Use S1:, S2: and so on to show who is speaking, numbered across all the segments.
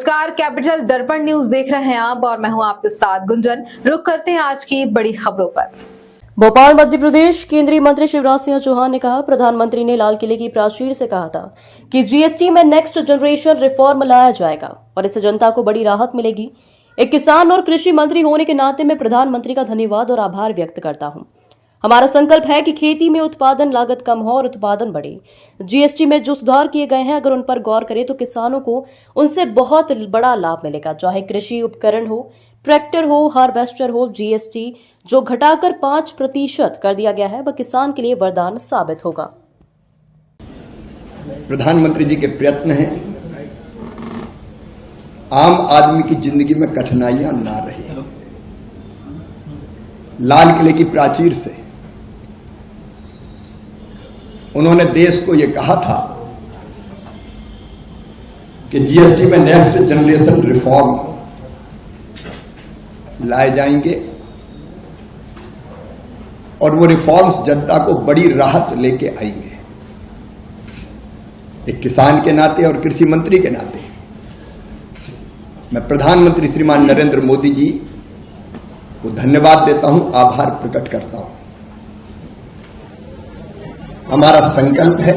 S1: नमस्कार, कैपिटल दर्पण न्यूज देख रहे हैं आप और मैं हूं आपके साथ गुंजन। रुक करते हैं आज की बड़ी खबरों पर।
S2: भोपाल मध्य प्रदेश केंद्रीय मंत्री शिवराज सिंह चौहान ने कहा, प्रधानमंत्री ने लाल किले की प्राचीर से कहा था कि जीएसटी में नेक्स्ट जनरेशन रिफॉर्म लाया जाएगा और इससे जनता को बड़ी राहत मिलेगी। एक किसान और कृषि मंत्री होने के नाते मैं प्रधानमंत्री का धन्यवाद और आभार व्यक्त करता हूं। हमारा संकल्प है कि खेती में उत्पादन लागत कम हो और उत्पादन बढ़े। जीएसटी में जो सुधार किए गए हैं, अगर उन पर गौर करें तो किसानों को उनसे बहुत बड़ा लाभ मिलेगा। चाहे कृषि उपकरण हो, ट्रैक्टर हो, हार्वेस्टर हो, जीएसटी जो घटाकर 5% कर दिया गया है, वह किसान के लिए वरदान साबित होगा।
S3: प्रधानमंत्री जी के प्रयत्न हैं आम आदमी की जिंदगी में कठिनाइयां ना रहे। लाल किले की प्राचीर से उन्होंने देश को यह कहा था कि जीएसटी में नेक्स्ट जनरेशन रिफॉर्म लाए जाएंगे और वो रिफॉर्म्स जनता को बड़ी राहत लेके आएंगे। एक किसान के नाते और कृषि मंत्री के नाते मैं प्रधानमंत्री श्रीमान नरेंद्र मोदी जी को धन्यवाद देता हूं, आभार प्रकट करता हूं। हमारा संकल्प है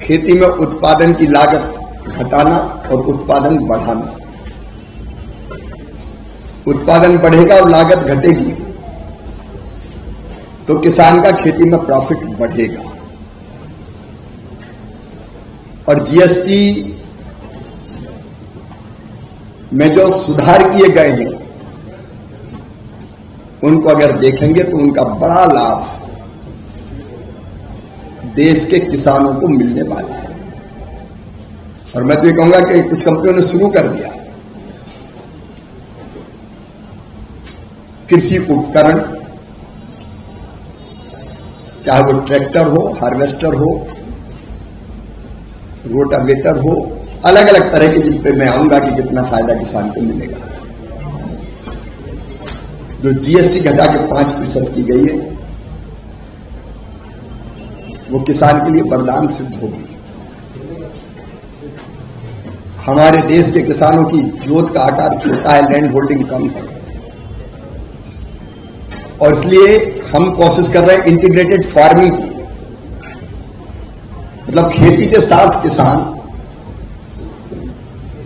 S3: खेती में उत्पादन की लागत घटाना और उत्पादन बढ़ाना। उत्पादन बढ़ेगा और लागत घटेगी तो किसान का खेती में प्रॉफिट बढ़ेगा। और जीएसटी में जो सुधार किए गए हैं उनको अगर देखेंगे तो उनका बड़ा लाभ देश के किसानों को मिलने वाला है। और मैं तो ये कहूंगा कि कुछ कंपनियों ने शुरू कर दिया कृषि उपकरण, चाहे वो ट्रैक्टर हो, हार्वेस्टर हो, रोटावेटर हो, अलग अलग तरह के जिन पे मैं आऊंगा कि कितना फायदा किसान को मिलेगा। जो जीएसटी घटा के 5% की गई है वो किसान के लिए वरदान सिद्ध होगी। हमारे देश के किसानों की जोत का आकार छोटा है, लैंड होल्डिंग कम है और इसलिए हम कोशिश कर रहे हैं इंटीग्रेटेड फार्मिंग की, मतलब खेती के साथ किसान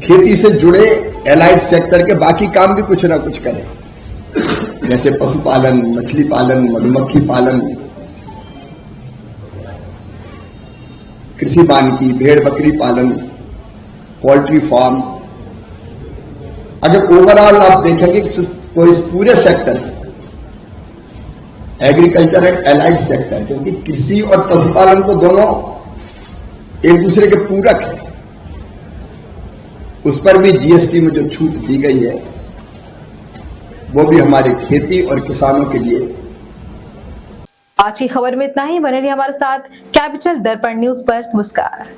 S3: खेती से जुड़े एलाइड सेक्टर के बाकी काम भी कुछ ना कुछ करें, जैसे पशुपालन, मछली पालन, मधुमक्खी पालन, कृषि वानिकी, भेड़ बकरी पालन, पोल्ट्री फार्म। अगर ओवरऑल आप देखेंगे तो इस पूरे sector agriculture and allied sector, क्योंकि कृषि और पशुपालन को दोनों एक दूसरे के पूरक है, उस पर भी जीएसटी में जो छूट दी गई है वो भी हमारे खेती और किसानों के लिए।
S1: आज की खबर में इतना ही। बने रहिए हमारे साथ कैपिटल दर्पण न्यूज पर। नमस्कार।